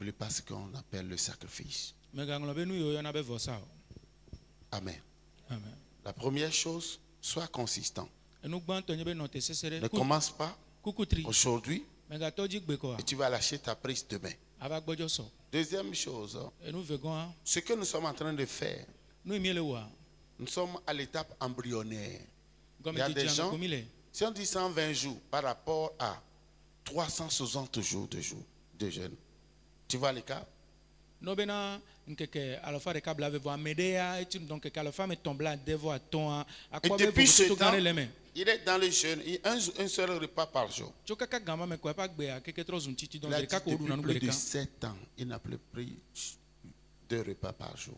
n'oublie pas ce qu'on appelle le sacrifice. Amen. Amen. Amen. La première chose, sois consistant. Ne Ne commence pas aujourd'hui et tu vas lâcher ta prise demain. Deuxième chose, ce que nous sommes en train de faire, nous sommes à l'étape embryonnaire. Il y a des gens, si on dit 120 jours par rapport à 360 jours de jeûne, tu vois les cas? Et depuis ce temps, il est dans le jeûne, un seul repas par jour. Il a dit depuis plus de 7 ans, il n'a plus pris 2 repas par jour.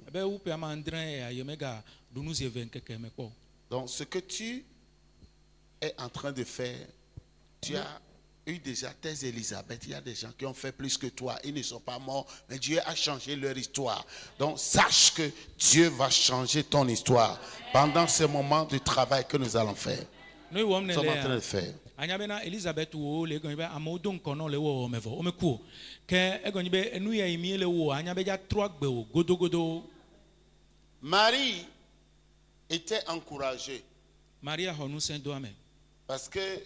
Donc ce que tu es en train de faire, tu as eu déjà tes Élisabeth. Il y a des gens qui ont fait plus que toi. Ils ne sont pas morts, mais Dieu a changé leur histoire. Donc sache que Dieu va changer ton histoire pendant ce moment de travail que nous allons faire. Nous sommes en train de faire. Marie était encouragée parce que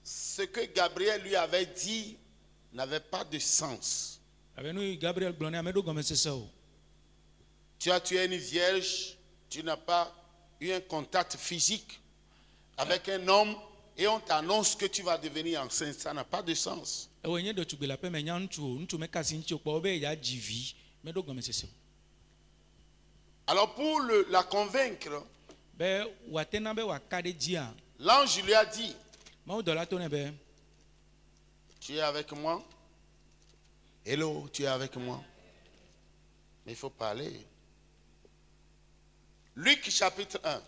ce que Gabriel lui avait dit n'avait pas de sens. Tu as tué une vierge, tu n'as pas eu un contact physique avec un homme et on t'annonce que tu vas devenir enceinte. Ça n'a pas de sens. Alors pour la convaincre, l'ange lui a dit, tu es avec moi? Hello, tu es avec moi? Mais il faut parler. Luc chapitre 1.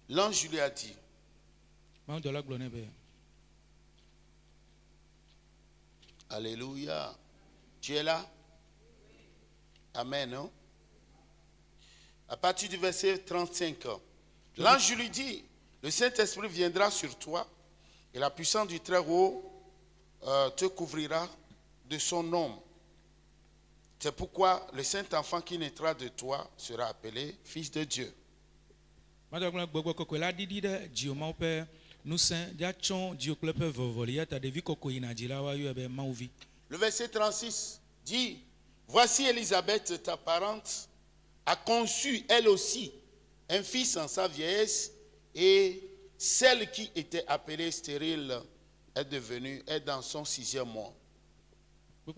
L'ange lui a dit, alléluia. Tu es là? Amen, non? À partir du verset 35, l'ange lui dit, le Saint-Esprit viendra sur toi et la puissance du Très-Haut te couvrira de son nom. C'est pourquoi le Saint-Enfant qui naîtra de toi sera appelé Fils de Dieu. Le verset 36 dit, voici Élisabeth, ta parente, a conçu elle aussi un fils en sa vieillesse, et celle qui était appelée stérile est dans son 6e mois. Le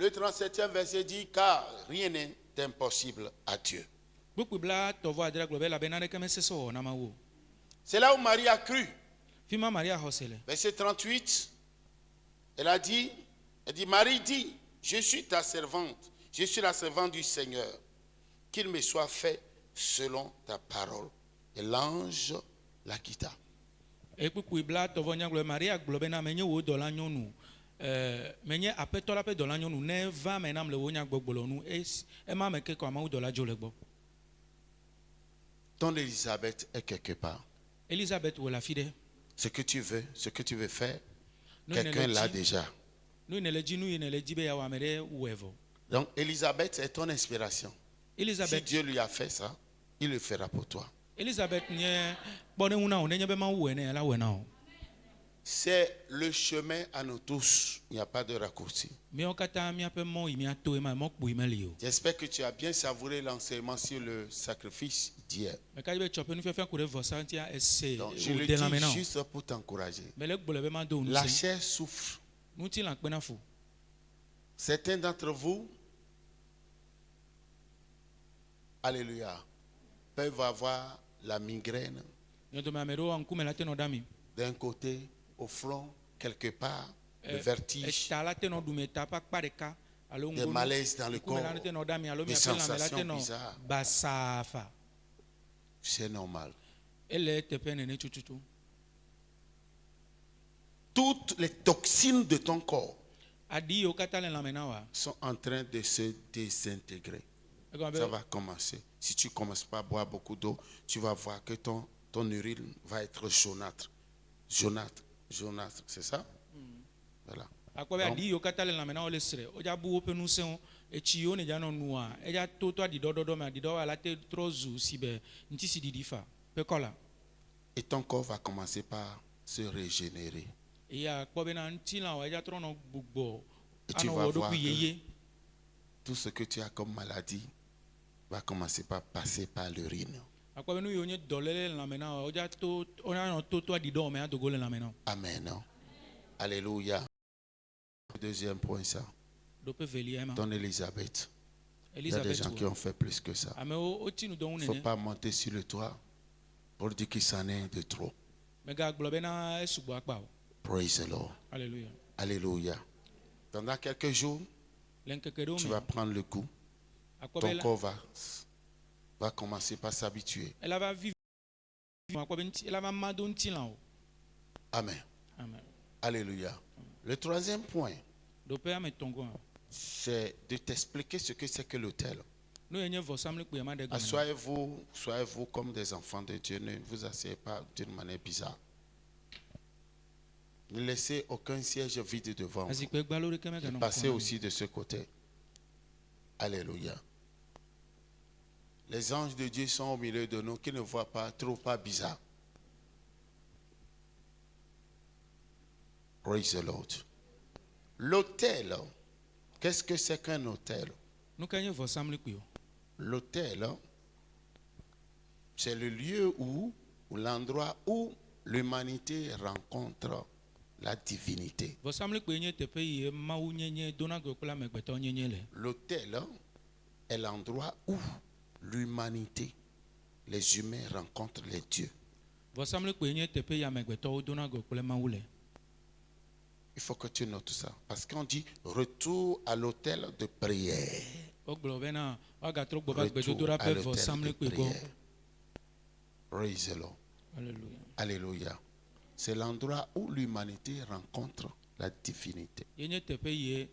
37e verset dit, car rien n'est impossible à Dieu. C'est là où Marie a cru. Verset 38, elle dit, Marie dit, je suis ta servante, je suis la servante du Seigneur, qu'il me soit fait selon ta parole. Et l'ange la quitta. Ton Élisabeth est quelque part. Ce que tu veux faire, quelqu'un l'a déjà. Donc Élisabeth est ton inspiration. Si Dieu lui a fait ça, il le fera pour toi. C'est le chemin à nous tous. Il n'y a pas de raccourci. J'espère que tu as bien savouré l'enseignement sur le sacrifice d'hier. Donc, je le dis juste pour t'encourager. La chair souffre. Certains d'entre vous, alléluia, peuvent avoir la migraine d'un côté, au front, quelque part, le vertige, des malaises dans le corps, des sensations bizarres. C'est normal. Toutes les toxines de ton corps adi o kata le lamena wa sont en train de se désintégrer. ego Ça be va commencer. Si tu ne commences pas à boire beaucoup d'eau, tu vas voir que ton urine va être jaunâtre. Jaunâtre, jaunâtre, c'est ça? Voilà. akwa be adi o kata le lamena o le sre o ja bu o penu se o echi o ne ja no nua e ja to adi dododo me adi do ala te trozu sibe nti si didi fa pe kola Et ton corps va commencer par se régénérer. e ya kpo be na nti la o e ja tro no gbugbo Et tu ano vas wo do voir ku que yeye tout ce que tu as comme maladie va commencer par passer par l'urine. akwa be no yo nye dolele le lamena o ja to o na no to adi do me adogo le lamena Amen. Alléluia. Deuxième point, ça. do pe veli ema Don Elisabeth. Il y a des Elizabeth gens qui ont fait plus que ça. ame o tinu do Il ne faut nene pas monter sur le toit pour dire qu'il s'en est de trop. mega glo be na esugbo akpa o Praise the Lord. hallelujah Alléluia. Pendant quelques jours, len kekere tu me vas prendre le coup. akwa Ton be corps va commencer par s'habituer. elle va vivre akwa be nti elle va mado nti la o Amen. amen Alléluia. Le troisième point, do pe ame tongo c'est de t'expliquer ce que c'est que l'autel. no yenye vosam le pe ma de go Soyez-vous comme des enfants de Dieu. Ne vous asseyez pas d'une manière bizarre. Ne laissez aucun siège vide devant vous. azikpe gbalo de keme Et passez aussi de ce côté. Alléluia. Les anges de Dieu sont au milieu de nous qui ne voient pas trop pas bizarre. Praise the Lord. L'autel, qu'est-ce que c'est qu'un autel? no kenye vosam le pe o L'autel, c'est le lieu ou l'endroit où l'humanité rencontre la divinité. vosam le pe nye tepe ye mawu nyenye dona go kula megbeto nyenye le L'autel est l'endroit où l'humanité, les humains rencontrent les dieux. vosam le pe nye tepe ya megbeto dona go kula mawu le Il faut que tu notes ça. Parce qu'on dit retour à l'autel de prière. o glo be na o ga tro gbo ba gbedo Retour dora à pe l'autel vosam de le pe go prière. Praise the Lord. hallelujah Alléluia. C'est l'endroit où l'humanité rencontre la divinité. yenye tepe ye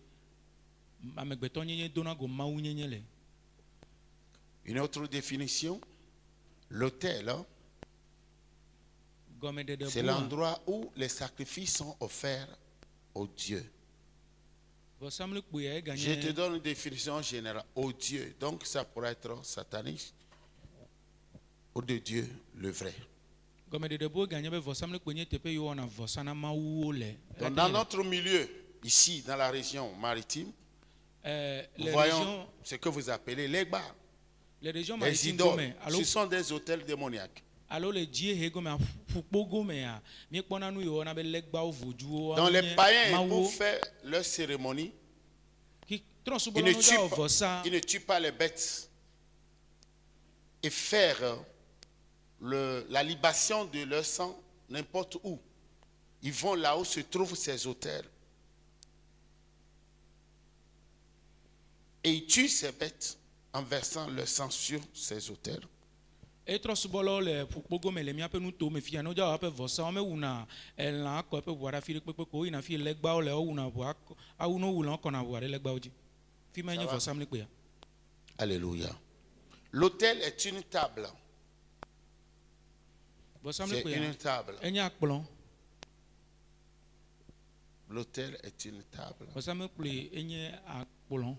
amegbeto nyenye dona go mawu nyenye le Une autre définition, l'autel, gome de c'est l'endroit où les sacrifices sont offerts aux dieux. vosam le pe e Je te ganye donne une définition générale, aux dieux. Donc ça pourrait être satanique ou de Dieu le vrai. gome de bo ganye be vosam le pe nye tepe yo na vosana mawu le Donc dans notre milieu, ici dans la région maritime, nous les voyons régions ce que vous appelez les bars, les régions les maritimes idoles. gome allo Ce sont des hôtels démoniaques. alo le die he gome fukpo gome ya mi kpona nu yo na be legba ovojuwo Donc les païens, pour faire leur cérémonie, ki tron subo ils ne no ja tuent vosa ils ne tuent pas les bêtes et faire la libation de leur sang n'importe où. Ils vont là où se trouvent ces hôtels. Et ils tuent ces bêtes en versant leur sang sur ces hôtels. e tron subo lo le fukpo gome le mi ape nu to me fia no ja ape vosa o me wuna elan ko ape wara fi pepe ko ina fi legba o le o wuna bo awu no wula ko na wara legba oji fi me nye vosa mle pe ya Alléluia. L'autel est une table. vosa mle C'est pe ya une table. enya akplon L'autel est une table. vosa me pe enye akplon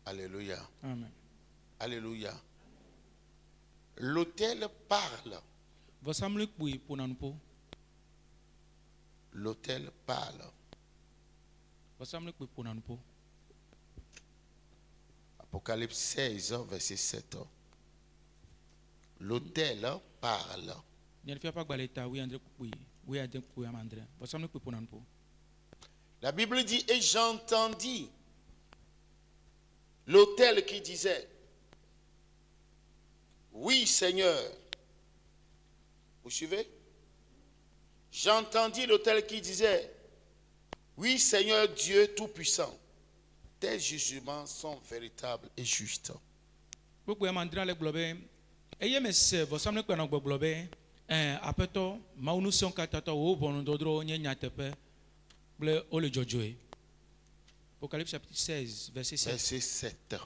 Alléluia. amen Alléluia. L'autel parle. vosa mle pe pona nu po L'autel parle. vosa mle pe pona nu po Apocalypse 16, verset 7. L'autel parle. nyen fi apa gbaleta wi andre ku amandre vosa mle pe pona nu po La Bible dit, et j'entendis l'autel qui disait, oui Seigneur. Vous suivez? J'entendis l'autel qui disait, oui Seigneur Dieu Tout-Puissant, tes jugements sont véritables et justes. gbogbo amandre le glo be eye me se vosa mle pe na gbogbo be Aƒetɔ Mawu ŋusẽ katã wò ʋɔnudɔdrɔ̃wo nye nyateƒe kple wole dzɔdzɔe. Apocalypse chapitre 16 verset 7. Verset 7.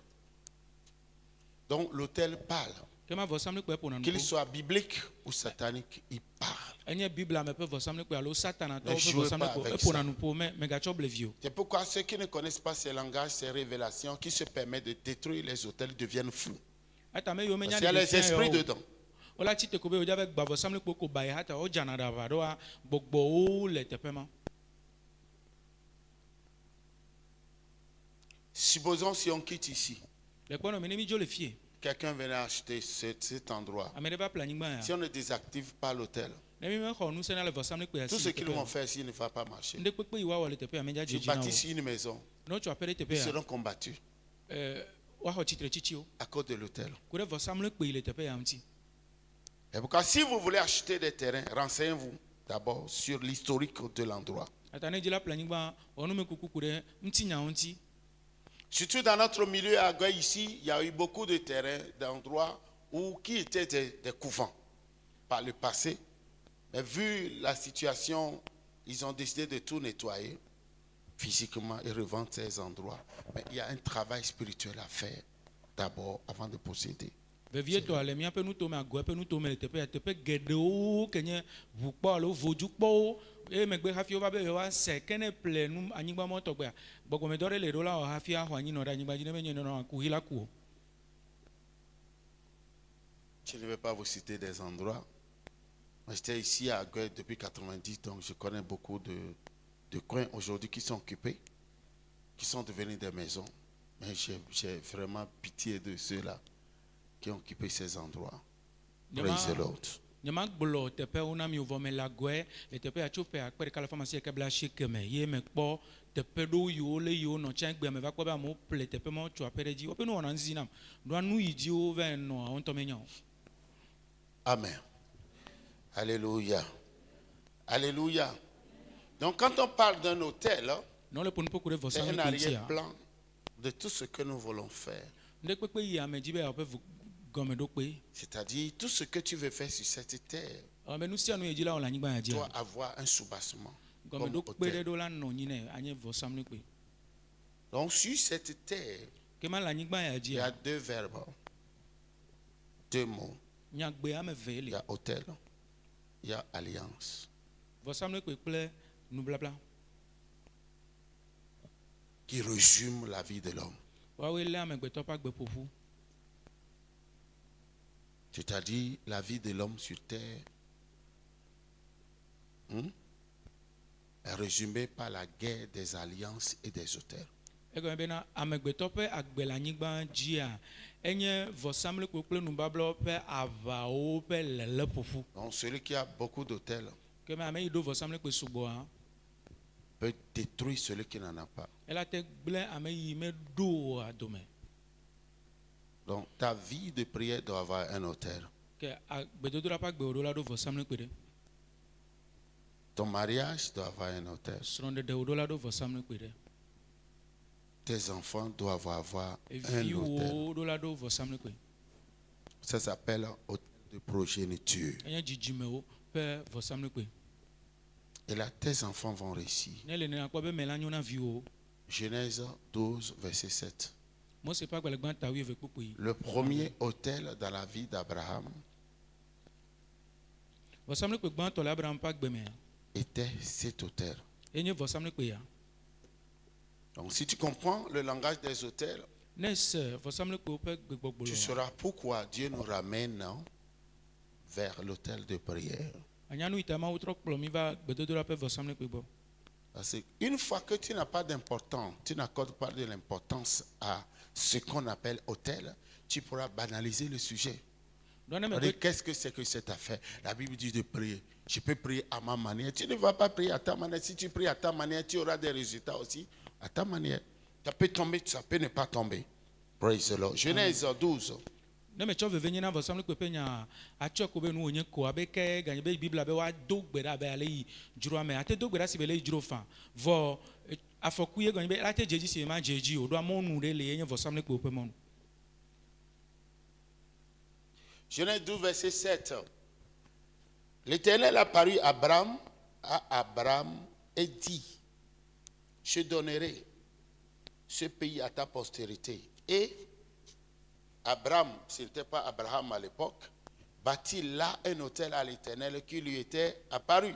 Donc l'autel parle. Kema vɔsamlikpe ƒona nu Qu'il ƒo. soit biblique ou satanique, il parle. Enye Biblia me ƒe vɔsamlikpe alo Satanatɔwo Ne ƒe jouez pas vɔsamlikpe avec eƒona ça. nu ƒo megatsɔ ble viwo. C'est pourquoi ceux qui ne connaissent pas ces langages, ces révélations, qui se permettent de détruire les autels, deviennent fous. Eta me yiwo Parce menya qu'il y a les esprits ɖeɖe dedans. wola tsi te ko be wodza be gba vɔsamlikpe ko ba yi hata wodzana ɖe ava ɖoa gbɔgbɔwo le teƒe ma. Supposons si on quitte ici, Le kpɔnɔ me ne mi dzo le fie. quelqu'un venait acheter cet endroit. Ame ɖe va ple anyigba Si ya. on ne désactive pas l'autel, Ne mi mexɔ ŋusẽ na le vɔsamlikpe tout asi ce le qu'ils teƒe vont ya. faire ici ne va pas marcher. Ŋɖe kpekpe yi woawɔ le teƒe ya medza Tu dze dzi na bâtis wo. une maison, Ne wotsɔ aƒe ɖe teƒe ils ya, seront combattus woaxɔ tsitre tsitsiwo. à cause de l'autel. Ko ɖe vɔsamlikpe yi le teƒe ya ŋuti. Et pourquoi si vous voulez acheter des terrains, renseignez-vous d'abord sur l'historique de l'endroit. Ata ne dzila ple anyigba wɔ numekuku ku ɖe ŋutinyawo ŋuti. Surtout dans notre milieu à Gueule ici, il y a eu beaucoup de terrains, d'endroits qui étaient des couvents par le passé. Mais vu la situation, ils ont décidé de tout nettoyer physiquement et revendre ces endroits. Mais il y a un travail spirituel à faire d'abord avant de posséder. Vevietɔa le míaƒe nuto me agɔe ƒe nuto me le teƒe ya teƒe geɖewo ke nye ʋukpɔ alo vodukpɔwo eye megbe hafi wova be yewoase ke ne ple nu anyigba mɔ tɔgbea gbɔgbɔmedɔ ɖe le ɖo la wɔ hafi axɔ anyinɔ ɖe anyigba dzi ne menye nɔnɔ kuhi la ku o. Je ne vais pas vous citer des endroits. Moi, j'étais ici à Gueule depuis 90, donc je connais beaucoup de coins aujourd'hui qui sont occupés, qui sont devenus des maisons. Mais j'ai vraiment pitié de ceux-là qui ont occupé ces endroits. Praise the Lord. Nyemagblɔ teƒewo na mi vɔ me le agɔe le teƒe ya tso ƒe akpe ɖeka le famasi eke bla asieke me ye mekpɔ teƒe ɖewo yiwo le yiwo nɔ tsã gbea me va kpɔ be amewo ple teƒe ma tso aƒe ɖe dzi woƒe nu wɔna ŋuzi nam ɖoa nu yi dzi wo va nɔ wo ŋutɔ menya o. Amen. Alléluia. Alléluia. Donc quand on parle d'un hôtel, Ne wole ƒo nu ƒo ku ɖe c'est un vɔsamlikpe ŋutia arrière-plan de tout ce que nous voulons faire. ŋɖe kpekpe yi ame dzi be yeaƒe gɔmeɖokpe C'est-à-dire tout ce que tu veux faire sur cette terre ame nu sia nu yi dzi la wɔ le anyigba ya doit dzia avoir un soubassement. Comme gɔmeɖokpe ɖe hôtel. ɖo la nɔ nyi nɛ anye vɔsamlikpe Donc sur cette terre, ke ma le anyigba ya il y a dzia deux verbes, deux mots. nyagbe ame eve Il y li a hôtel, il y a alliance. vɔsamlikpe kple nublabla Qui résume la vie de l'homme. woawoe lé amegbetɔ ƒe agbeƒoƒu C'est-à-dire la vie de l'homme sur terre est résumée par la guerre des alliances et des hôtels. egɔme bena amegbetɔ ƒe agbe le anyigba dzia enye vɔsamlikpe kple nubablawo ƒe aʋawo ƒe léléƒoƒu Donc celui qui a beaucoup d'hôtels ke me ame yi ɖo vɔsamlikpe sugbɔa peut détruire celui qui n'en a pas. ela te gblẽ ame yi meɖo oa dome Donc ta vie de prière doit avoir un hôtel. ke agbedodoɖa ƒe agbewo ɖo la ɖo vɔsamlikpe ɖe Ton mariage doit avoir un hôtel. srɔ̃ɖeɖewo ɖo la ɖo vɔsamlikpe ɖe Tes enfants doivent avoir un hôtel. eviwo ɖo la ɖo vɔsamlikpe Ça s'appelle hôtel de progéniture. enye dzidzimewo ƒe vɔsamlikpe Et là, tes enfants vont réussir. ne le nena kpɔ be me la nyo na viwo Genèse 12, verset 7. Mose ƒe agbalẽgbã ta wuieve kpukpui Le premier hôtel dans la vie d'Abraham vɔsamlikpe gbãtɔ le Abraham ƒe agbe mea était cet hôtel. enye vɔsamlikpe ya Donc si tu comprends le langage des hôtels, ne se vɔsamlikpewo ƒe gbegbɔgblɔ tu sauras pourquoi Dieu nous ramène vers l'hôtel de prière. anya nu yi ta Mawu trɔ kplɔ mi va gbedodoɖa ƒe vɔsamlikpe gbɔ Parce qu'une fois que tu n'as pas d'importance, tu n'accordes pas de l'importance à ce qu'on appelle hôtel, tu pourras banaliser le sujet. ɖoa ne C'est-à-dire, megbe qu'est-ce que c'est que cette affaire? La Bible dit de prier. Je peux prier à ma manière. Tu ne vas pas prier à ta manière. Si tu pries à ta manière, tu auras des résultats aussi à ta manière. Ça peut tomber, ça peut ne pas tomber. Praise the Lord. Genèse 12. ne metsɔ veve nye na vɔsamlikpe ƒe nya atsɔ ko be nu wònye ko abe ke ganye be bibla be woado gbe ɖa abe ale yi dzroa me ate do gbe ɖa si be le yi dzro fã vɔ afɔku ye ganye be ate dze dzi si ma dze dzi o ɖoa mɔnu ɖe le enye vɔsamlikpewo ƒe mɔnu Genèse 12, verset 7. L'Éternel apparut à Abraham et dit, je donnerai ce pays à ta postérité. Et Abraham, ce n'était pas Abraham à l'époque, bâtit là un hôtel à l'Éternel qui lui était apparu.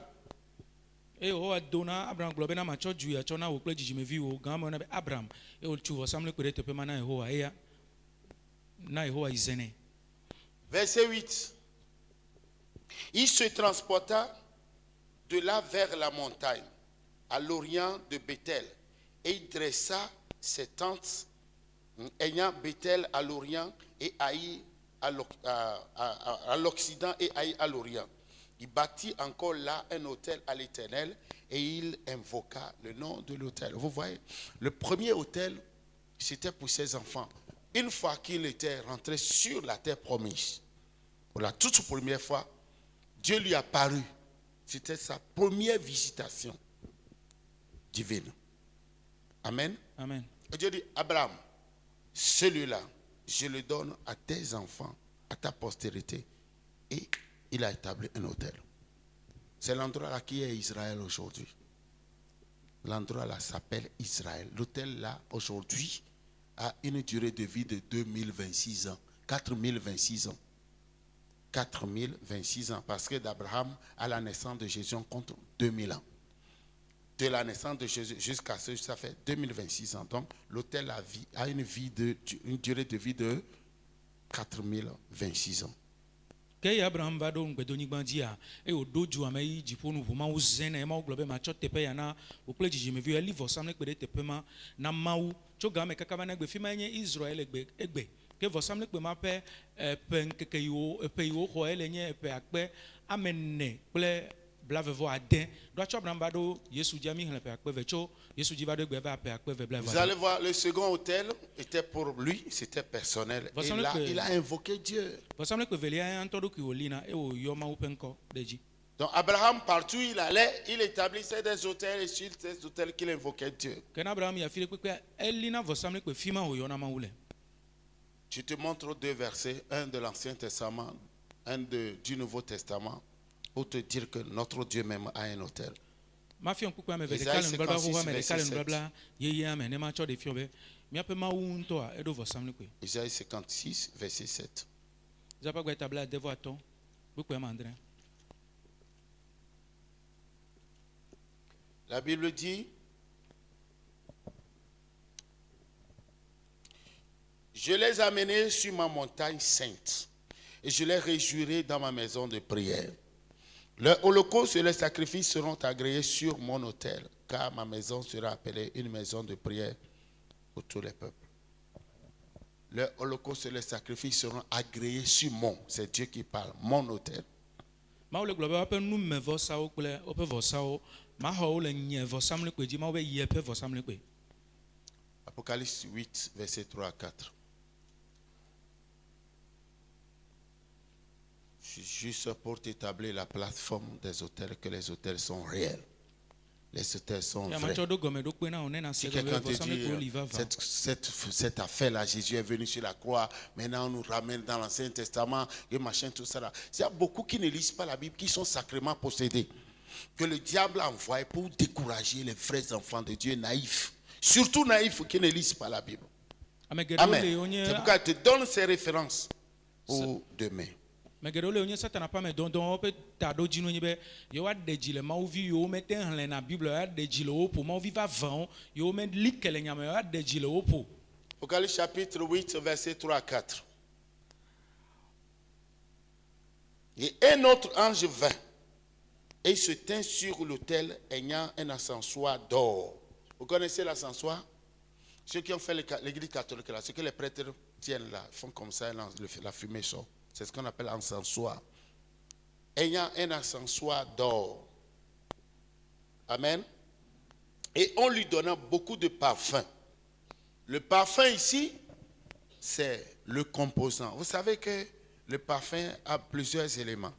Et au dona Abraham globena macho du ya chona au kle jijimevi o gama na Abraham et au tu vosamle kure te pema na Yehowa eya na Yehowa izene. Verset 8. Il se transporta de là vers la montagne, à l'orient de Bethel, et il dressa ses tentes, ayant Bethel à l'orient et Haï à l'occident et Haï à l'orient. Il bâtit encore là un hôtel à l'Éternel et il invoqua le nom de l'hôtel. Vous voyez, le premier hôtel, c'était pour ses enfants. Une fois qu'il était rentré sur la terre promise, pour la toute première fois, Dieu lui apparut. C'était sa première visitation divine. Amen. Amen. Et Dieu dit, Abraham, celui-là, je le donne à tes enfants, à ta postérité. Et il a établi un hôtel. C'est l'endroit là qui est Israël aujourd'hui. L'endroit là s'appelle Israël. L'hôtel là, aujourd'hui, a une durée de vie de 2026 ans. 4026 ans. 4026 ans. Parce que d'Abraham à la naissance de Jésus, on compte 2000 ans. De la naissance de Jésus jusqu'à ce, ça fait 2026 ans. Donc, l'hôtel a une durée de vie de 4026 ans. Ke Abraham va do ngbedo dia e o doju ame yi jiponu vo ma wo zene e ma wo globe ma cho tepe ya na o kle jijimevi eli vo samle kpede tepe ma na mawu cho ga me kaka ba na gbe fi ma nye Israel egbe ke vo samle kpe ma pe pe nkeke yo pe yo ho ele nye pe akpe amene kple blavevo aden do cho Abraham ba do Yesu dia mi hlen pe akpe ve cho Yesu di va do gbe va pe akpe ve blavevo. Vous allez voir, le second hôtel était pour lui, c'était personnel. Et là, il a invoqué Dieu. Donc Abraham, partout où il allait, il établissait des hôtels et sur ces hôtels qu'il invoquait Dieu. Je te montre deux versets, un de l'Ancien Testament, un du Nouveau Testament, pour te dire que notre Dieu même a un hôtel. Isaïe 56, verset 7. Isaïe 56, verset 7. La Bible dit, je les amenai sur ma montagne sainte et je les réjouirai dans ma maison de prière. Le holocauste et les sacrifices seront agréés sur mon autel, car ma maison sera appelée une maison de prière pour tous les peuples. Le holocauste et les sacrifices seront agréés sur c'est Dieu qui parle, mon autel. Apocalypse 8, verset 3 à 4. Juste pour t'établir la plateforme des hôtels, que les hôtels sont réels. Les hôtels sont vrais. Si quelqu'un te dit, cette affaire-là, Jésus est venu sur la croix, maintenant on nous ramène dans l'Ancien Testament, et machin, tout ça là. Il y a beaucoup qui ne lisent pas la Bible, qui sont sacrément possédés, que le diable a envoyé pour décourager les vrais enfants de Dieu naïfs. Surtout naïfs qui ne lisent pas la Bible. Amen. C'est pourquoi il te donne ces références pour demain. Mais que le Satan n'a pas me don on peut tado dino nibe yo wa deji le ma ovi yo mete hlen na Bible ya deji le opo ma ovi va van yo me likele nyama yo deji le opo. Apocalypse chapitre 8 verset 3 à 4. Et un autre ange vint et il se tint sur l'autel ayant un ascensoir d'or. Vous connaissez l'ascensoir? Ceux qui ont fait l'église catholique là, ce que les prêtres tiennent là, font comme ça, la fumée sort. C'est ce qu'on appelle encensoir. Ayant un encensoir d'or. Amen. Et on lui donna beaucoup de parfums. Le parfum ici, c'est le composant. Vous savez que le parfum a plusieurs éléments.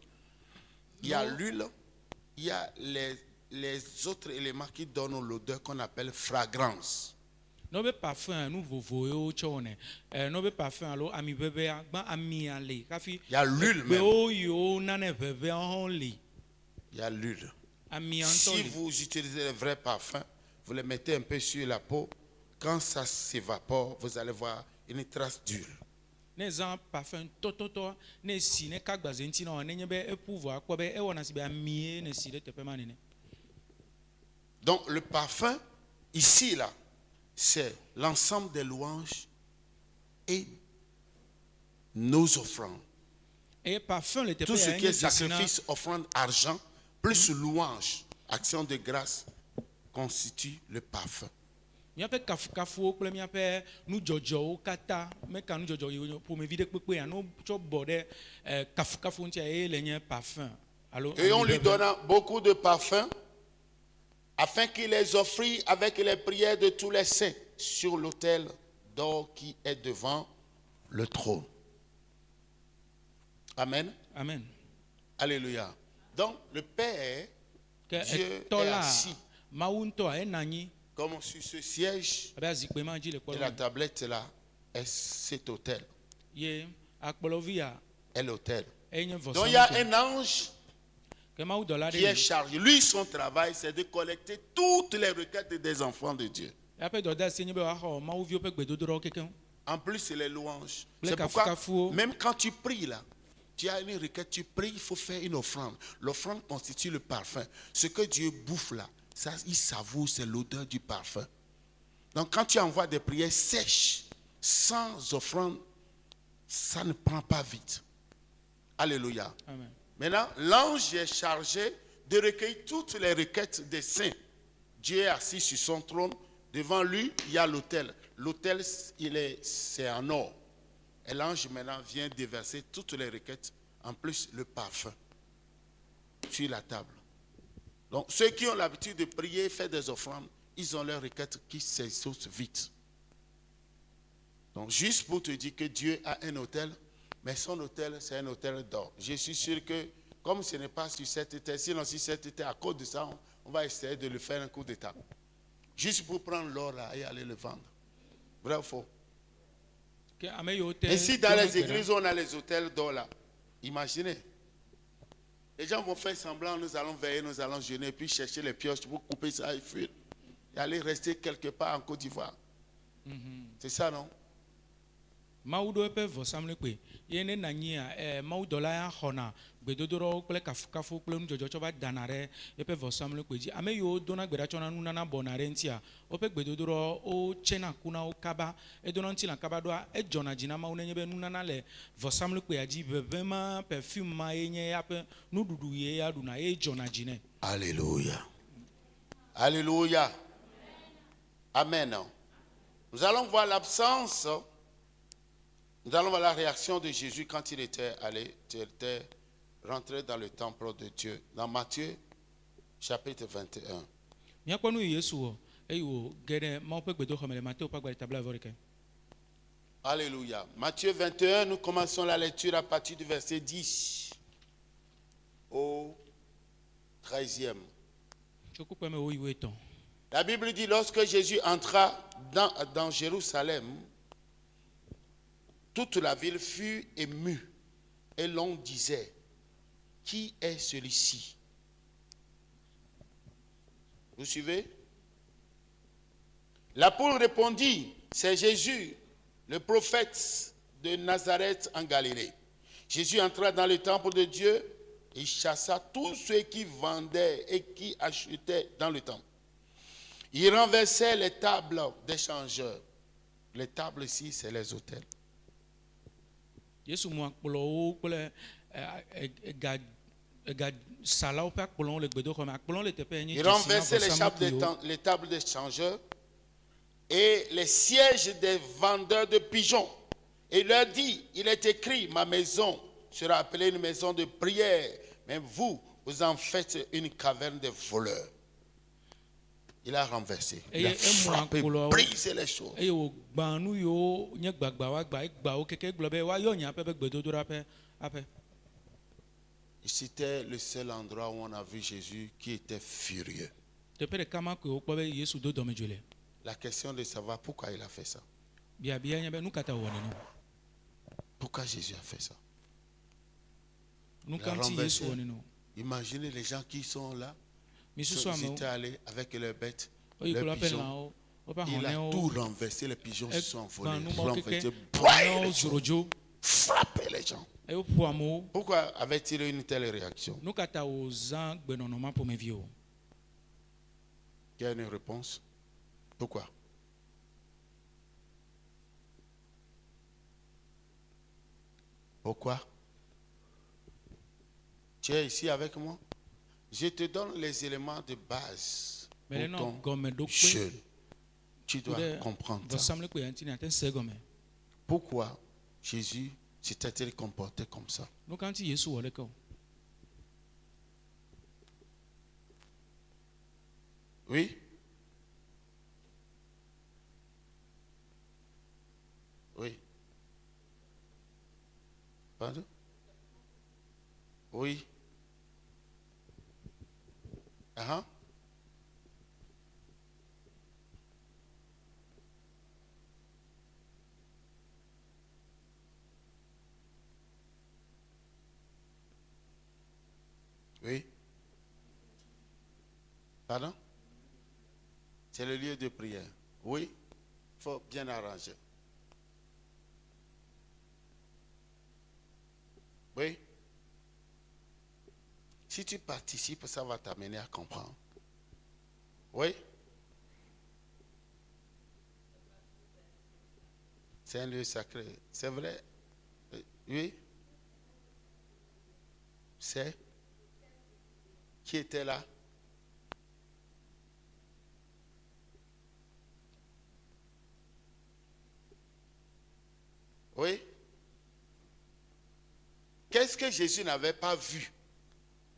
Il y a l'huile, il y a les autres éléments qui donnent l'odeur qu'on appelle fragrance. No be parfum nous vovoyo chone no be parfum alo ami bebe agba ami ale kafi il y a l'huile même. Be o yo nane bebe on li. il y a l'huile. ami Si ŋutɔ li. vous utilisez les vrais parfums, vous les mettez un peu sur la peau, quand ça s'évapore, vous allez voir une trace d'huile. Ne zã parfum tɔtɔtɔ ne si ne ka gbaze ŋuti na ne nye be eƒu vɔ akpɔ be ewɔna si be amie ne si ɖe teƒe ma nene. Donc le parfum, ici, là, c'est l'ensemble des louanges et nos offrandes. Eye parfum le teƒe Tout ce ya qui est nye dzesi na sacrifice, offrande, argent, plus louange, action de grâce, constitue le parfum. míaƒe kafukafuwo kple míaƒe nudzɔdzɔwo katã meka nudzɔdzɔ yi ƒomevi ɖe kpekpe ya no tsɔ bɔ ɖe kafukafu ŋuti eye le nye parfum alo. Et on lui amiɖeƒe. donna beaucoup de parfums afin qu'il les offrit avec les prières de tous les saints sur l'autel d'or qui est devant le trône. Amen. Amen. Alléluia. Donc le Père, Ke Dieu etɔ est la assis Mawu ŋutɔ ena anyi comme sur ce siège abe azikpe ma dzi le et kpɔ la ɖo tablette là est cet autel. ye akplɔvia Est l'autel. eye nye Donc il y a vɔsamlekpe. un ange Ke mawudɔla qui est ɖe chargé. Lui, son travail, c'est de collecter toutes les requêtes des enfants de Dieu. eƒe dɔdeasi nye be woaxɔ mawuviwo ƒe gbedodoɖawo kekeŋ. En plus, c'est les louanges. Les C'est pourquoi, kafukafuo. même quand tu pries là, tu as une requête, tu pries, il faut faire une offrande. L'offrande constitue le parfum. Ce que Dieu bouffe là, ça, il savoure, c'est l'odeur du parfum. Donc quand tu envoies des prières sèches, sans offrande, ça ne prend pas vite. Alléluia. Amen. Maintenant, l'ange est chargé de recueillir toutes les requêtes des saints. Dieu est assis sur son trône. Devant lui, il y a l'autel. L'autel, c'est en or. Et l'ange maintenant vient déverser toutes les requêtes, en plus le parfum, sur la table. Donc ceux qui ont l'habitude de prier, faire des offrandes, ils ont leurs requêtes qui s'exaucent vite. Donc juste pour te dire que Dieu a un autel, mais son autel, c'est un autel d'or. Je suis sûr que comme ce n'est pas sur cette terre, sinon sur cette terre, à cause de ça, on va essayer de le faire un coup d'état. Juste pour prendre l'or là et aller le vendre. Vrai ou faux? Ke ame yiwo te Et si dans to les megbe ɖa, églises on a les hôtels d'or là, imaginez. Les gens vont faire semblant, nous allons veiller, nous allons jeûner, puis chercher les pioches pour couper ça et fuir. Et aller rester quelque part en Côte d'Ivoire. C'est ça, non? Mawu ɖo eƒe vɔsamlekpe ye ne nanyia mawudɔla ya xɔna gbedodoɖawo kple kafukafu kple nudzɔdzɔ tsɔ va dana ɖe eƒe vɔsamlekpe dzi. Ame yiwo dona gbe ɖa tsɔna nunana bɔna ɖe ŋutia, woƒe gbedodoɖawo wotsena ku na wo kaba, edona ŋutilã kaba ɖoa edzɔna dzi na Mawu nenye be nunana le vɔsamlekpea dzi, veve ma perfume ma ye nye yaƒe nuɖuɖu ye ya ɖuna ye dzɔna dzi nɛ. Alléluia. Alléluia. Amen. Nous allons voir l'absence. Nous allons voir la réaction de Jésus quand il était rentré dans le temple de Dieu. Dans Matthieu, chapitre 21. Míakpɔ nu yi Yesu wɔ eye wòge ɖe Mawu ƒe gbedoxɔme le Mateo ƒe agbalẽ blaeve-vɔ-ɖekɛ. Alléluia. Matthieu 21, nous commençons la lecture à partir du verset 10 au 13e. Tso kpukpe me wo yi wo etɔ̃. La Bible dit, lorsque Jésus entra dans Jérusalem, toute la ville fut émue et l'on disait, qui est celui-ci? Vous suivez? La poule répondit, c'est Jésus, le prophète de Nazareth en Galilée. Jésus entra dans le temple de Dieu et chassa tous ceux qui vendaient et qui achetaient dans le temple. Il renversait les tables des changeurs. Les tables ici, c'est les hôtels. Yesu mu akplɔwo kple egasalawo ƒe akplɔwo le gbedoxɔme. Akplɔ le teƒe nye Il dzesi na renversait les tables des changeurs et les sièges des vendeurs de pigeons. Et il leur dit, il est écrit, ma maison sera appelée une maison de prière, mais vous en faites une caverne de voleurs. Il a renversé, il a frappé, brisé les choses. eye wògbã nu yiwo nye gbagba woagba egbawo keke egblɔ be woayɔ nye aƒe be gbedodoɖa aƒe. Et c'était le seul endroit où on a vu Jésus qui était furieux. Teƒe ɖeka ma koe wokpɔ be Yesu do dɔmedzoe le. La question de savoir pourquoi il a fait ça. Biabia nye be nu ka ta wɔ nene. Pourquoi Jésus a fait ça? Nu ka ŋuti Yesu wɔ nene. Imaginez les gens qui sont là. Ils misusu amewo étaient allés avec leurs bêtes, oyikolo leurs aƒe pigeons. lãwo woƒe Il a ahɔnɛwo tout renversé, les pigeons se sont envolés. numɔwo keke Renversé, ahɔnɛwo zoro dzo frapper les gens. eye woƒo amewo Pourquoi avait-il une telle réaction? nu ka ta wòzã gbenɔnɔ ma ƒomevi o. Il y a une réponse. Pourquoi? Pourquoi? Tu es ici avec moi? Je te donne les éléments de base pour Mele nɔ ton gɔmeɖokpe jeûne. Tu dois ɖe comprendre ça. vɔsamlekpe ya ŋuti ate se gɔme. Pourquoi Jésus s'était-il comporté comme ça? Nu ka ŋuti Yesu wɔ leke o. Oui? Oui. Pardon? Oui. Ah. Oui. Pardon? C'est le lieu de prière. Oui. Il faut bien arranger. Oui. Si tu participes, ça va t'amener à comprendre. Oui. C'est un lieu sacré. C'est vrai. Oui. C'est qui était là? Oui. Qu'est-ce que Jésus n'avait pas vu?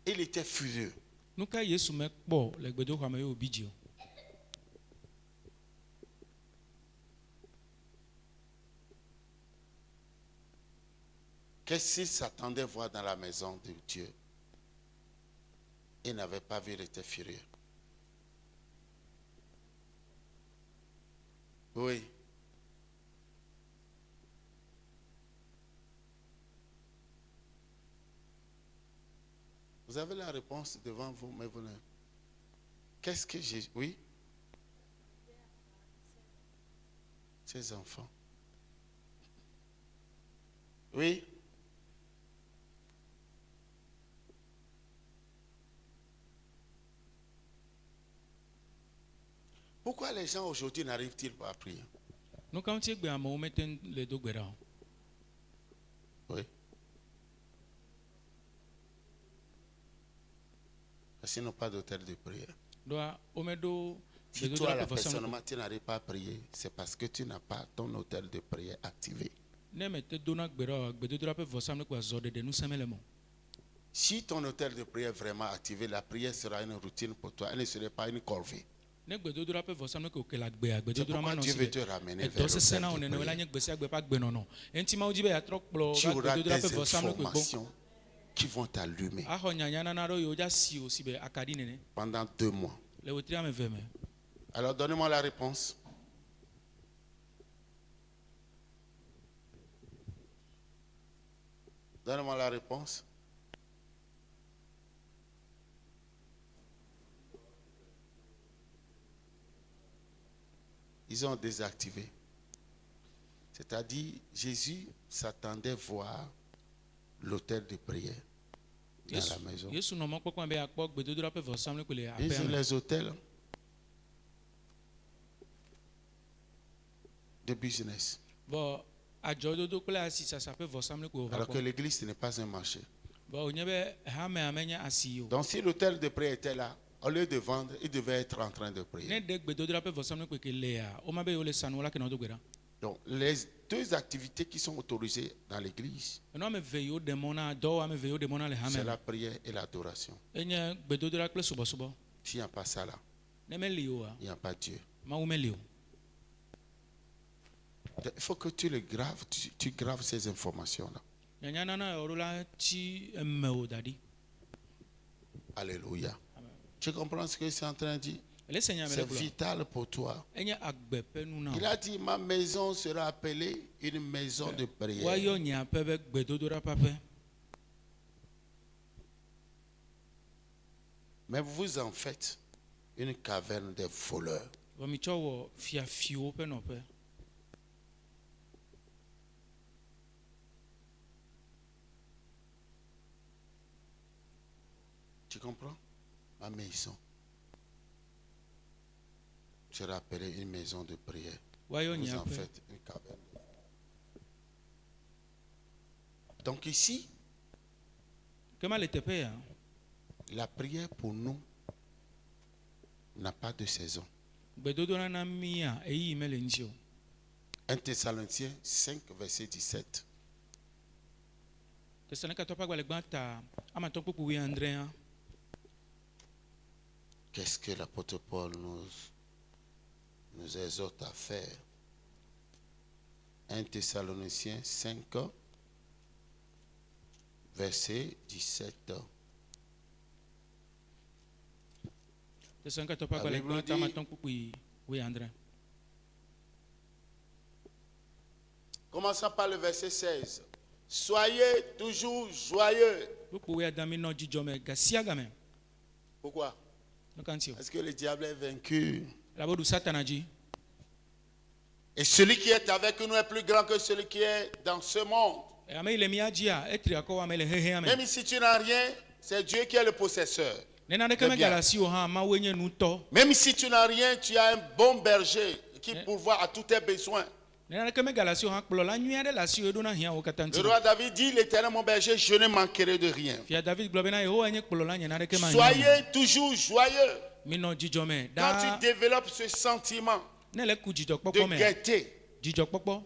Il était furieux. Nu ka Yesu mekpɔ le gbedoxɔa me ye wòbi dzi o. Qu'est-ce qu'il s'attendait voir dans la maison de Dieu? Il n'avait pas vu, il était furieux. Oui. Vous avez la réponse devant vous, mais vous ne... Qu'est-ce que j'ai... Oui? Ces enfants. Oui? Pourquoi les gens aujourd'hui n'arrivent-ils pas à prier? Nu ka ŋuti gbe amewo mete ŋu le do gbe ɖa o. Oui. Parce qu'ils n'ont pas d'hôtel de prière. Ɖoa womeɖo Si toi, gbedodoɖa là, ƒe vɔsamlekpe. personnellement, tu n'arrives pas à prier, c'est parce que tu n'as pas ton hôtel de prière activé. Ne mete dona gbe ɖa o, gbedodoɖa ƒe vɔsamlekpea zɔ ɖeɖe ŋusẽ mele me o. Si ton hôtel de prière est vraiment activé, la prière sera une routine pour toi. Elle ne serait pas une corvée. Ne gbedodoɖa ƒe vɔsamlekpe wòke le agbea, C'est gbedodoɖa pourquoi manɔ Dieu si veut le te ramener vers edɔ sesẽ na l'hôtel wo de nenewo la prière. nye gbe sia gbe ƒe agbenɔnɔ. Eŋuti Mawu dzi be yeatrɔ kplɔ Tu va auras gbedodoɖa des ƒe vɔsamlekpe gbɔ. informations qui vont t'allumer Axɔ nyanyanana ɖewo yiwo dza si o si be akaɖi nene pendant 2 mois. le wetri ame eve me. Alors, donnez-moi la réponse. Donnez-moi la réponse. Ils ont désactivé. C'est-à-dire, Jésus s'attendait voir l'hôtel de prière dans la maison. Yesu nɔ mɔkpɔkpɔ be akpɔ gbedodoɖa ƒe vɔsamlekpe le Ils aƒea ont me. les hôtels de business. Vɔ adzɔdodo kple asisasa ƒe vɔsamlekpe wò va Alors que kpɔ. l'église, ce n'est pas un marché. Vɔ wònye be hamea menye asi o. Donc si l'hôtel de prière était là, au lieu de vendre, il devait être en train de Ne prier. ɖe gbedodoɖa ƒe vɔsamlekpe ke lea, woma be yewo le sanu la ke nɔ do gbe ɖa. Donc les 2 activités qui sont autorisées dans l'église, Enɔ ame eve yiwo ɖe mɔ na dɔwɔ ame eve yiwo ɖe mɔ na le hame c'est me. la prière et l'adoration. Enye gbedodoɖa kple subɔsubɔ. S'il n'y a pas ça là, Ne meli oa, il n'y a pas Dieu. Mawu meli o. Il faut que tu les graves, tu graves ces informations-là. Nyanyanana yɔɖo la tsi eme o da ɖi. Alléluia. Tu comprends ce que c'est en train de dire? Ele se nya me C'est ɖe gblɔ. vital pour toi. Enye agbe ƒe nu na Il o. a dit, ma maison sera appelée une maison de prière. Woayɔ nye aƒe be gbedodoɖa ƒe aƒe. Mais vous en faites une caverne des voleurs. vɔ mitsɔ wɔ fiafiwo ƒe nɔƒe. Tu comprends? Ma maison sera appelée une maison de prière. Woayɔ Vous en nyaƒe. faites une caverne. Donc ici, Kema le teƒe ya. la prière pour nous n'a pas de saison. Gbedodoɖa na mía eyi mele ŋuti o. 1 Thessaloniciens 5, verset 17. Tɛsalonikeatɔwo ƒe agbalẽ gbãta amatɔ kpukpu 19. Qu'est-ce que l'apôtre Paul nous exhorte à faire? 1 Thessaloniciens 5, verset 17. Tɛsalonikeatɔwo ƒe agbalẽ Bible gbãta dit- amatɔ kpukpu 19. Commençons par le verset 16. Soyez toujours joyeux. Kpukpu 19 minɔ dzidzɔ me gasia game. Pourquoi? Ne kan ti o. Parce que le diable est vaincu. Labo ɖu Satana dzi. Et celui qui est avec nous est plus grand que celui qui est dans ce monde. Ame yi le mía dzia etri akɔ ame le xexea me. Même si tu n'as rien, c'est Dieu qui est le possesseur. Ne naneke C'est megale bien. asi o hã Mawoe nye nutɔ. Même si tu n'as rien, tu as un bon berger qui pourvoit à tous tes besoins. Ne naneke megale asi o hã kplɔla nyui aɖe le asi o eɖona hiã wo katã Le ŋuti. roi David dit, l'Éternel mon berger, je ne manquerai de rien. Fia David gblɔ bena Yehowa nye kplɔla nye naneke ma hiã o. Soyez toujours joyeux. Minɔ dzidzɔ me Quand tu ɖaa. développes ce sentiment Ne le ku de dzidzɔkpɔkpɔ me. gaieté, Dzidzɔkpɔkpɔ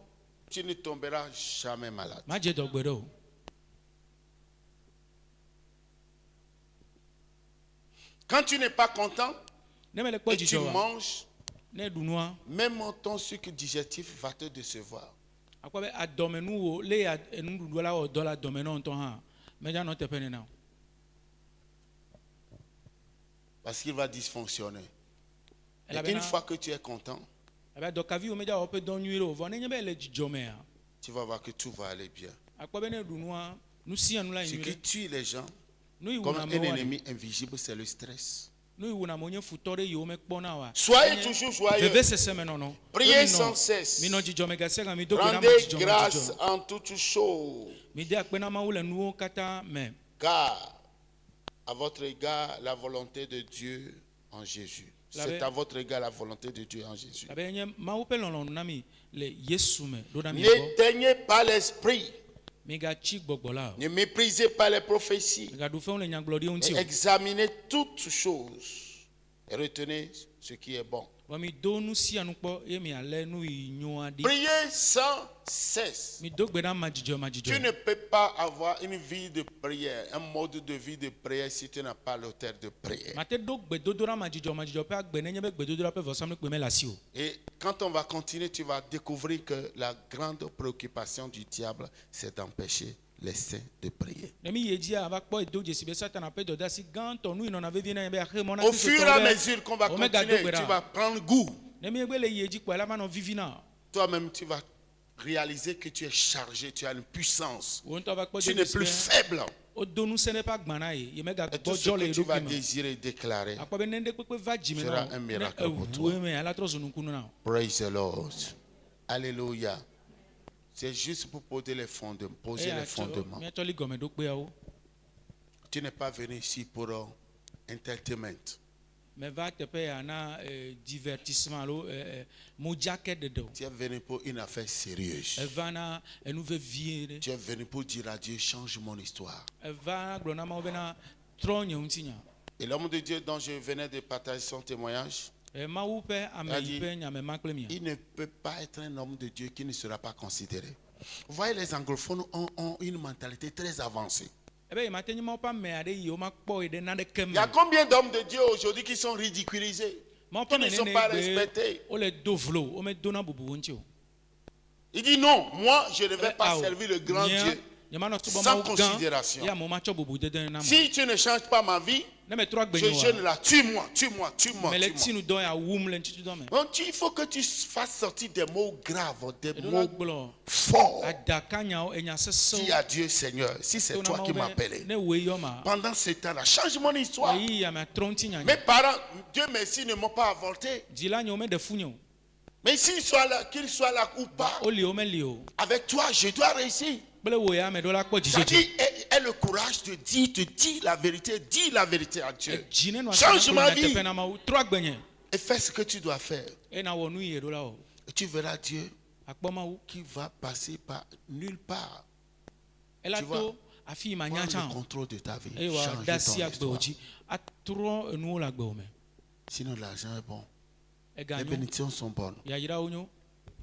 tu ne tomberas jamais malade. madze dɔgbe ɖe o. Quand tu n'es pas content Ne mele kpɔ et tu dzidzɔ wa. manges, Ne ɖu nua. même ton sucre digestif va te décevoir. Akpɔ be adɔmenuwo le ya nuɖuɖu la wɔ dɔ le adɔme na wo ŋutɔ hã medza nɔ teƒe nena o. Parce qu'il va dysfonctionner. Et Elabena- une fois que tu es content, Abe dɔkaviwo medza wɔ ƒe dɔ nyui ɖe o vɔ ne nye be le dzidzɔ mea. tu vas voir que tout va aller bien. Akpɔ be ne ɖu nua nu sia nu la Ce nyui qui ɖe. tue les gens, Nu yi comme wuna un amewo wa. ennemi invisible, c'est le stress. Nu yi wuna amewo nye futɔ ɖe yiwo mekpɔna wa. Soyez Enye toujours joyeux. vevesese me nɔnɔ. Priez Minɔ- sans cesse. Minɔ dzidzɔ me gasia ga mi do gbe na ma Rendez dzidzɔ me grâce dzidzɔ. en toutes choses, Mi de akpe na Mawu le nuwo katã me. car à votre égard la volonté de Dieu en Jésus. C'est à votre égard la volonté de Dieu en Jésus. Abe nye Mawu ƒe lɔlɔ̃nu na mi le Yesu me ɖo na mi gbɔ. N'éteignez pas l'esprit, Migatsi gbɔgbɔ la o. ne méprisez pas les prophéties, Migaɖu fɛnwo le nyagblɔɖiwo ŋuti et o. examinez toutes choses et retenez ce qui est bon. Vɔ mi do nu sia nu kpɔ ye mialé nu yi nyoa ɖi. Priez sans cesse. Mi do gbe ɖa ma dzidzɔ ma Tu dzidzɔ. ne peux pas avoir une vie de prière, un mode de vie de prière si tu n'as pas l'auteur de prière. Mate do gbedodoɖa ma dzidzɔ ƒe agbe ne nye be gbedodoɖa ƒe vɔsamlikpoe mele asi o. Et quand on va continuer, tu vas découvrir que la grande préoccupation du diable, c'est d'empêcher les saints de prier. Ne mi yi dzia ava kpɔ edo dzesi be Satana ƒe dɔdeasi gãtɔ nu yi nɔna vevie na ye be axe mɔ na Au fur et à mesure qu'on va Omega continuer, Dogwera. tu vas prendre goût. Ne mi gbe le yi dzi kpɔ ela manɔ vivina. Toi-même, tu vas réaliser que tu es chargé, tu as une puissance. Wo ŋutɔ va kpɔ Tu n'es dzesi plus be faible. wodo nusẽ ɖe ƒe agba na ye ye Et tout megagbɔ ce dzɔ le que ye tu vas ɖokui me. désirer déclarer, Akpɔ be ne ɖe kpekpe va dzime sera na un o, ne miracle pour eʋu toi. eme ala trɔ zu nukunu na o. praise the Lord. Alléluia. C'est juste pour poser les fondements. Eya tsɔ miatsɔ li gɔmeɖokpeawo. Tu n'es pas venu ici pour entertainment. Meva teƒe ya na divertissement alo modzake ɖeɖe o. Tu es venu pour une affaire sérieuse. Eva na enu vevie ɖe. Tu es venu pour dire à Dieu, change mon histoire. Eva gblɔ na Mawu bena trɔ nye ŋutinya. Et l'homme de Dieu dont je venais de partager son témoignage, Mawu ƒe ame yi ƒe nyame ma kple mia. il ne peut pas être un homme de Dieu qui ne sera pas considéré. Vous voyez, les anglophones ont une mentalité très avancée. Ebe yi mate nye Mawu ƒe ame aɖe yi wo makpɔ yi ɖe naneke Il me. y a combien d'hommes de Dieu aujourd'hui qui sont ridiculisés, Mawu ƒe qui ame ne sont pas nene respectés? gbe wole do vlo wo medona bubuwo ŋuti o. Il dit non, moi je ne vais pas Awo, servir le grand nyea, Dieu nye manɔ subɔ sans Mawu gã considération. ye amewo matsɔ bubu dede na mo. Si tu ne changes pas ma vie, Ne me trɔ Je agbenyo jeûne wa. là, tue-moi, tue-moi, tue-moi, Mais le tue-moi. tinu dɔn ya wum le ntitutu dɔn me. On dit, il faut que tu fasses sortir des mots graves, des Eɖo la mots gblɔ forts. adaka nyawo enya Dis sesẽwo. à Dieu, Seigneur, si c'est To na toi qui Mawu m'as be appelé, ne woe yɔ ma. pendant ce temps-là, change mon histoire. Eyi ya me atrɔ ŋuti Mes nyanya. parents, Dieu merci, ne m'ont pas avorté. Dzila nyewo meɖe fu nye o. Mais s'ils soient là, qu'ils soient là ou pas, Woli o meli o. avec toi, je dois réussir. Kple wo ya me ɖo la kpɔ Ça dzidzedzi. dit, aie le courage de dire, dis la vérité à Dieu. Dzi ne nɔ Change ma na vie. teƒe na Mawu. Trɔ agbenye. Et fais ce que tu dois faire. Ena wɔ nu yi ɖo la o. Et tu verras Dieu Akpɔ Mawu. qui va passer par nulle part. Ela Tu vois, to afi yi ma nya Prends tsã le o. contrôle de ta vie. Eye wa Change da asi ton agbewo histoire. dzi. Atrɔ enuwo le agbewo me. Sinon, l'argent est bon. Ega Les nyo. bénédictions sont bonnes. Yayrawo nyo.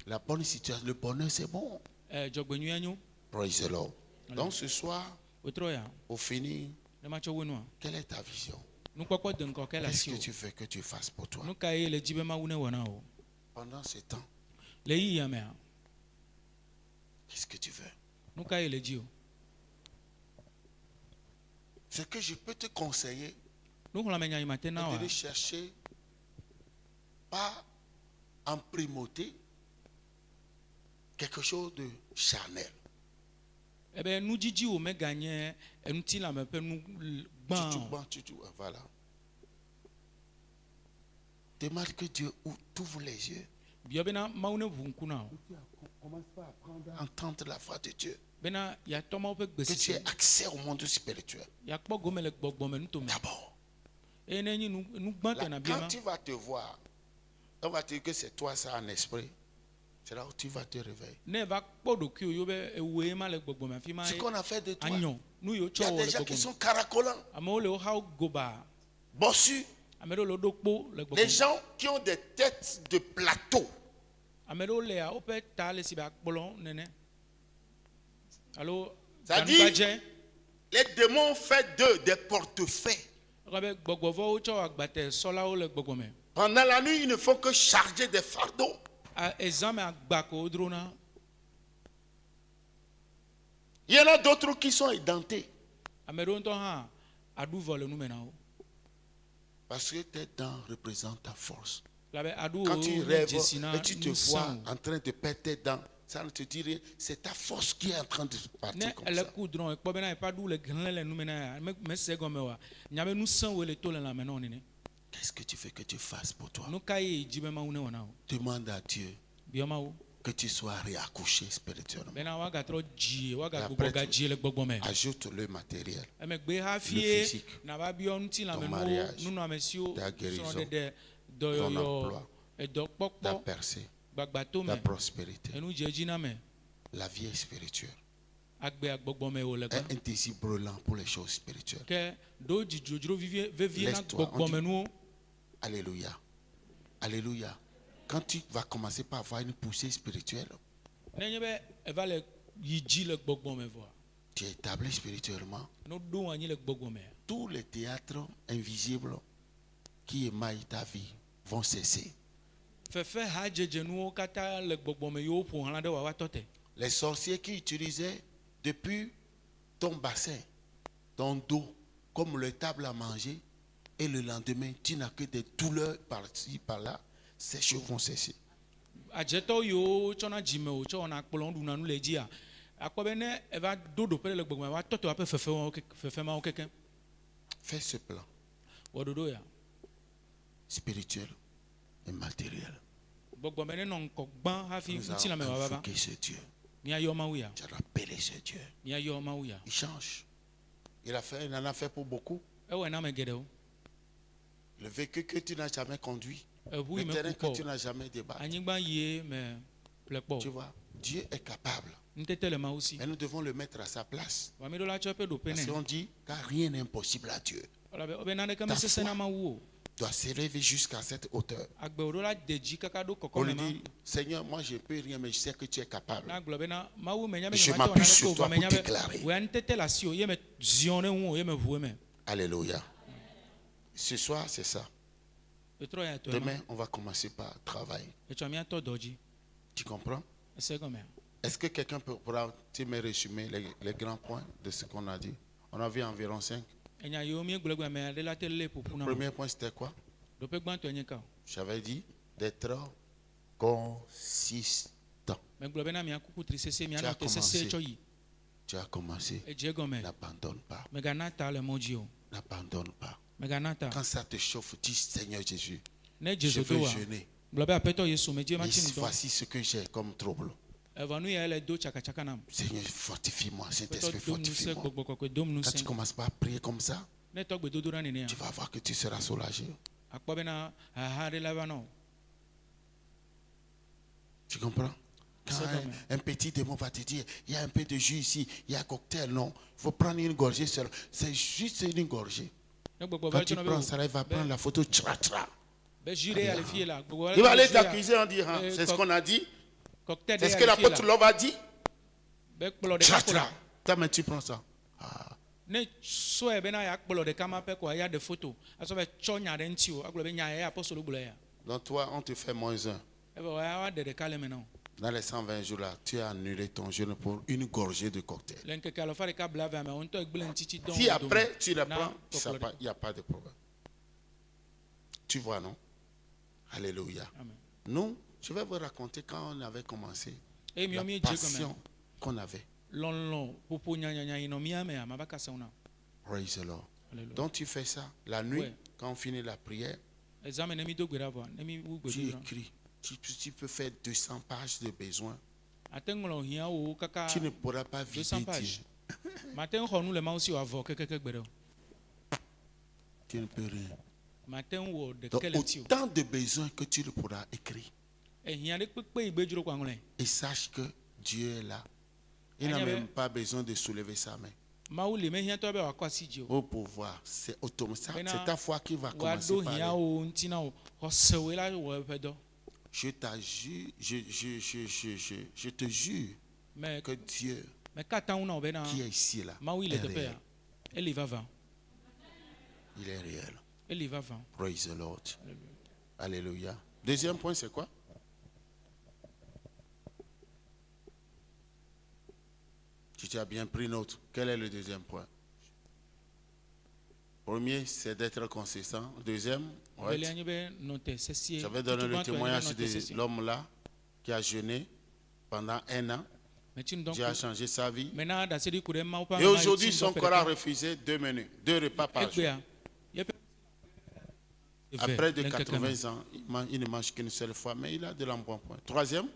La bonne situation, le bonheur, c'est bon. Dzɔgbenyuia nyo. Praise the Lord. Donc ce soir, Wotrɔ ya. au fini, Ne ma tsɔ wo nua. quelle est ta vision? Nukpɔkpɔ de ŋkɔ ke le Qu'est-ce asi que o. tu veux que tu fasses pour toi? Nu ka ye le dzi be Mawu ne wɔ na o. Pendant ce temps, Le yi ya mea. qu'est-ce que tu veux? Nu ka ye le dzi o. Ce que je peux te conseiller, Nuxlɔ̃ame nya yi ma te na c'est wa. de chercher pas en primauté quelque chose de charnel. Ebe nudzidzi wo meganye enutilame ƒe nu gbã. Voilà. Demande que Dieu t'ouvre les yeux. Biɔ bena Mawu ne ʋu ŋku na o. Commence pas à apprendre à entendre la voix de Dieu. Bena yatɔ Mawu ƒe gbe Que tu sisi. aies accès au monde spirituel. Yakpɔ gome le gbɔgbɔme nutome. D'abord. Eye ne nyi nu gbã Là, tena quand biema. tu vas te voir, on va te dire que c'est toi ça en esprit. C'est là où tu vas te réveiller. Ne va kpɔ ɖokuiwò yo be ewoe ma le gbɔgbɔme afi ma Ce ye. qu'on a fait de toi. Anyɔ. Nu yiwo Il y tsɔ a wò des le gens qui gbɔgbɔme. sont caracolants, Amewo le wo xawo goba. bossus. Ame ɖewo le woɖo kpo le Les gbɔgbɔme. gens qui ont des têtes de plateau. Ame ɖewo lea woƒe ta le si be akplɔ nene. Alo Ça dit- ganubadze. Les démons ont fait d'eux des portefeuilles. Exɔ be gbɔgbɔvɔwo tsɔ agbate sɔlawo le gbɔgbɔme. Pendant la nuit, ils ne font que charger des fardeaux. Ezã me agba ko wodrona. Il y en a d'autres qui sont édentés. Ame ɖewo ŋutɔ hã aɖu vɔ le nume na wo. Parce que tes dents représentent ta force. Labe aɖu Quand tu wo rêves dzesi na et tu te nu vois sã o. en train de perdre tes dents, ça ne te dit rien. C'est ta force qui est en train de Ne partir comme ele ça. ku drɔ̃ ekpɔ bena eƒe aɖu le hlẽ le nume na ya mese gɔme oa. Nya be nu sẽwoe le to le lãme na wo nene. Qu'est-ce que tu veux que tu fasses pour toi? Nu ka ye dzi be Mawu ne wɔ na wo. Demande à Dieu Biɔ Mawu que tu sois réaccouché spirituellement. bena woagatrɔ dzii Et woagagbugbɔ après, gadzi le gbɔgbɔme. ajoute le matériel. Emegbe Le hafie physique, nava biɔ ŋutilãme ton nuwo mariage, nunɔamesiwo ta guérison, srɔ̃ɖeɖe ton dɔyɔyɔ emploi, ta edɔkpɔkpɔ percée, gbagbatome ta prospérité. enu dze dzi na me La vie est spirituelle. agbea gbɔgbɔme wòle Un gbã désir brûlant pour les choses spirituelles. ke ɖo dzidzrodzro vevie na Laisse-toi, gbɔgbɔme nuwo. Alléluia. Alléluia. Quand tu vas commencer par avoir une poussée spirituelle, Nenye be eva le yi dzi le gbɔgbɔme vɔa tu es établi spirituellement. ne ɖo anyi le gbɔgbɔme Tous les théâtres invisibles qui émaillent ta vie vont cesser. fefe hadzedze nuwo katã le gbɔgbɔme yiwo ƒo xlã ɖe wòawa te. Les sorciers qui utilisaient depuis ton bassin, ton dos, comme le table à manger, et le lendemain, tu n'as que des douleurs par-ci, par-là, ces choses vont cesser. Adzetɔ yiwo tsɔna dzime tsɔ wɔna kplɔ ɖuna nu le dzia akpɔ be ne eva do ɖoƒe le gbɔgbɔme wa tɔtɔ woƒe fefemawo kekeŋ Fais ce plan wɔ ɖoɖo ya spirituel et matériel. gbɔgbɔme ne nɔ ŋkɔ gbã hafi Nous ŋutilãme allons wòava invoquer ce Dieu. míayɔ Mawu ya Tu dois appeler ce Dieu. míayɔ Mawu ya Il change. Il en a fait pour beaucoup. ewɔe na ame geɖewo Le véhicule que tu n'as jamais conduit, eʋu le yi me terrain ku que tu kpɔ n'as jamais débattu. anyigba yie me ƒle Tu kpɔ vois, Dieu est capable. nutete le Mawu si Et nous devons le mettre à sa place. wami ɖo la tsɔ eƒe ɖoƒe Parce nɛ qu'on dit car rien n'est impossible à Dieu. be naneke mesesẽ na Mawu o Doit s'élever jusqu'à cette hauteur. agbewo ɖo la de dzi kaka ɖo On lui kɔkɔme ma dit, Seigneur, moi je ne peux rien, mais je sais que tu es capable. na gblɔ bena Mawu menya be Je nyemate wɔ m'appuie naneke sur o toi vɔ menya pour be déclarer. wòya nutete le asi o ye me ziɔ ɖe ŋu o ye me ʋu eme Alléluia. Ce soir, c'est ça. petrɔ ya tɔ ema Demain, on va commencer par travailler. etsɔ míatɔ dɔ dzi Tu comprends? ese gɔmea Est-ce que quelqu'un pourra me résumer les grands points de ce qu'on a dit? On a vu environ 5. enya yo mi gblɔ gbe ame aɖe la te lé ƒoƒu na. Premier point, c'était quoi? Ɖoƒe gbãtɔ nye ka. J'avais dit d'être consistant. Me gblɔ bena mia kuku tri sese mia Tu as nɔ te sese tsɔ yi. Tu as commencé. Edze gɔme. N'abandonne pas. Megana ta le mɔ dzi o. N'abandonne pas. Megana ta. Quand ça te chauffe, dis Seigneur Jésus, Ne je Jesu veux do wa. jeûner. Gblɔ be aƒetɔ Yesu me dze ma Mais tsi nu dɔ. voici ce que j'ai comme trouble. Eva nu ya le do tsakatsaka nam. Seigneur, fortifie-moi, Saint-Esprit, Aƒetɔ dom nu se fortifie-moi. gbɔgbɔ kɔkɔe dom nu Quand tu se. commences pas à prier comme ça, Ne tɔ gbedodo ɖa nenea. tu vas voir que tu seras soulagé. Akpɔ bena haha ɖe la va nɔ. Tu comprends? Quand C'est comme- un petit démon va te dire, il y a un peu de jus ici, il y a un cocktail, non. Il faut prendre une gorgée seule. C'est juste une gorgée. Ne gbɔgbɔ Quand va tu tsɔ prends ça, là, il va prendre la photo, tra, tra. be jus ɖe ya le fie la. Gbɔgbɔ Il va aller jus ya- t'accuser en disant, c'est ce qu'on a dit. cocktail C'est ɖe ce ya que le fie l'apôtre la. Love a dit. Be kplɔ Tra, ɖeka ko tra. la. Toi, mais tu prends ça. Ah. Ne sɔe bena ya kplɔ ɖeka ma pɛ ko ya ɖe foto. Asɔ be tsɔ nya ɖe ŋuti o. Agblɔ be nya ya apɔstolo gblɔ ya. Donc toi, on te fait -1. Eve wa ɖe ɖeka le me na o. Dans les 120 jours là, tu as annulé ton jeûne pour une gorgée de cocktail. Le ŋkeke alɔfa ɖeka bla ame o ŋutɔ egble ŋtiti dɔ. Si après tu la Na prends, kɔkɔlɔ il n'y a pas de problème. Tu vois, non? Alléluia. Amen. Nous, je vais vous raconter quand on avait commencé, Et mi la mi dze passion gɔme. qu'on avait. Lɔlɔ ƒoƒo nyanyanya yi nɔ mia me a ma ba kasa na. Praise the Lord. Alléluia. Donc tu fais ça la nuit, Ouais. quand on finit la prière, Examen ne mi do gbe ɖa vɔ. Ne mi wu tu gbedo ɖa. écris. Tu peux faire 200 pages de besoin. Ate ŋlɔ hiã wo kaka. Tu ne pourras pas vider 200 Dieu. pages. Mate ŋu xɔ nu le mawu si wòavɔ kekeke gbe ɖe o. Tu ne peux rien. Mate ŋu wɔ Donc ɖeke le ŋuti o. autant de besoins que tu le pourras écrire. Ehiã ɖe kpekpe yi gbe dzro kɔ aŋlɔe. Et sache que Dieu est là. Il n'a Agnès, même pas besoin de soulever sa main. Mawu le me hiãtɔ be wòakɔ asi dzi o. Au pouvoir, c'est automatique. Maintenant, C'est ta foi qui va commencer Wòaɖo par hiã aller. wo ŋuti na wo. Xɔsewoe la wɔ eƒe dɔ. Je t'assure, je te jure Me que Dieu me katã ŋu na wo bena qui est ici là, Mawu yi le est teƒe réel. ya. Eli vava. Il est réel. Eli vava. Praise the Lord. Alléluia. Deuxième point, c'est quoi? Tu as bien pris note. Quel est le deuxième point? Premier, c'est d'être consistant. Deuxième, ouais, Evelia nye be nɔ te sesie. j'avais donné Tutu le gbãtɔe nye be témoignage nɔ te de sesie. l'homme là qui a jeûné pendant 1 an. Me tsi nu dɔ Dieu a ko. changé sa vie. Maintenant, dans ce coup de Mawu ƒe Et ame aujourd'hui, yi tsi son ŋdɔ ƒe corps a ɖeka. refusé 2 menus, 2 repas par jour. Egbea, yeƒe- Après de le ŋkeke me. 80 ans, il ne mange qu'une seule fois, mais il a de l'embonpoint. Troisième,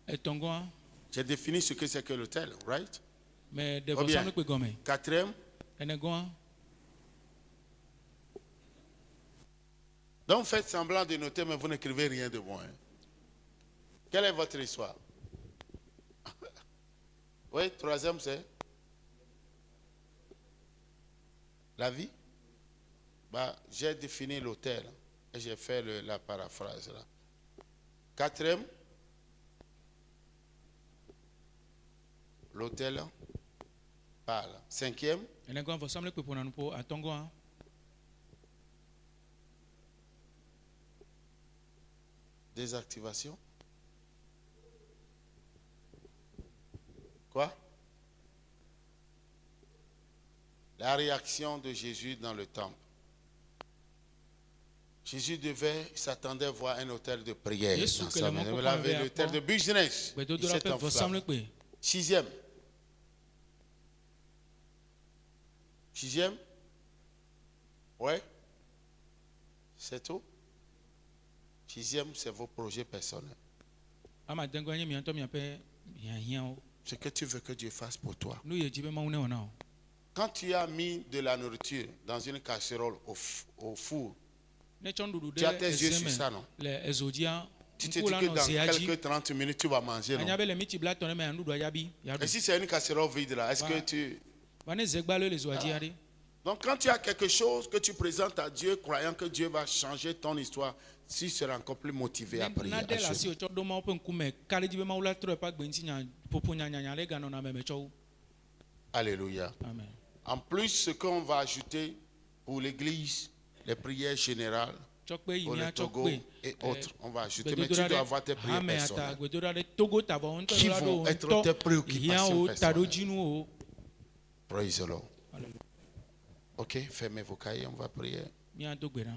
Etɔ̃gɔa, j'ai défini ce que c'est que l'hôtel, right? me ɖe Oh bien. vɔsamlikpe gɔme. Quatrième, Enegɔa, donc faites semblant de noter, mais vous n'écrivez rien de bon. Hein. Quelle est votre histoire? Oui, troisième, c'est la vie. Bah, j'ai défini l'hôtel et j'ai fait la paraphrase là. Quatrième, l'hôtel parle. Cinquième, enegɔa vɔsamlikpe ƒona nu ƒo. Atɔ̃gɔa, désactivation. Quoi? La réaction de Jésus dans le temple. Jésus s'attendait à voir un hôtel de prière. Yesu Dans que sa le maison. mot Il avait qu'on l'hôtel avait de business. Il gbedodo la s'est ƒe enflammé. vɔsamlikpe. Sixième. Sixième. Ouais. C'est tout. Sixième, c'est vos projets personnels. Ama dengɔa nye miãtɔ miaƒe hiãhiãwo. Ce que tu veux que Dieu fasse pour toi. Nu yi dzi be Mawu ne wɔna o. Quand tu as mis de la nourriture dans une casserole au four, Ne tsɔ nuɖuɖu tu as ɖe tes yeux eze sur ça, me non? le ezo dzia, Tu te ŋku dis la que nɔ dans zea dzi. quelques 30 minutes, tu vas manger, non? Anya be le miti bla tɔ ne me nuɖuɖua yabi Et yaɖu. si c'est une casserole vide là, est-ce que Ouais. tu... Va ne ze gbalo le zoa dzi aɖe. Donc quand tu as quelque chose que tu présentes à Dieu, croyant que Dieu va changer ton histoire, tu seras encore plus motivé à prier. Na à ɖe le asi jeûner. wòtsɔ ɖo Mawu ƒe ŋkume ka ɖe dzi be Mawu la trɔ eƒe agbe ŋuti nya ƒoƒo nyanyanya ɖe ganɔna me tsɔ wo. Alléluia. Amen. En plus, ce qu'on va ajouter pour l'église, les prières générales, Tsɔ kpe yi pour le mia tsɔ Togo kpe. et autres, on va ajouter. Mais tu Gbedodoɖa dois ɖe avoir tes prières hame ata personnelles. gbedodoɖa ɖe Togo ta vɔ ŋutɔ Qui la vont ɖo être ŋutɔ tes préoccupations hiãwo personnelles. taɖodzinuwo. Praise the Lord. Alléluia. Ok, fermez vos cahiers, on va prier. míado gbe ɖa.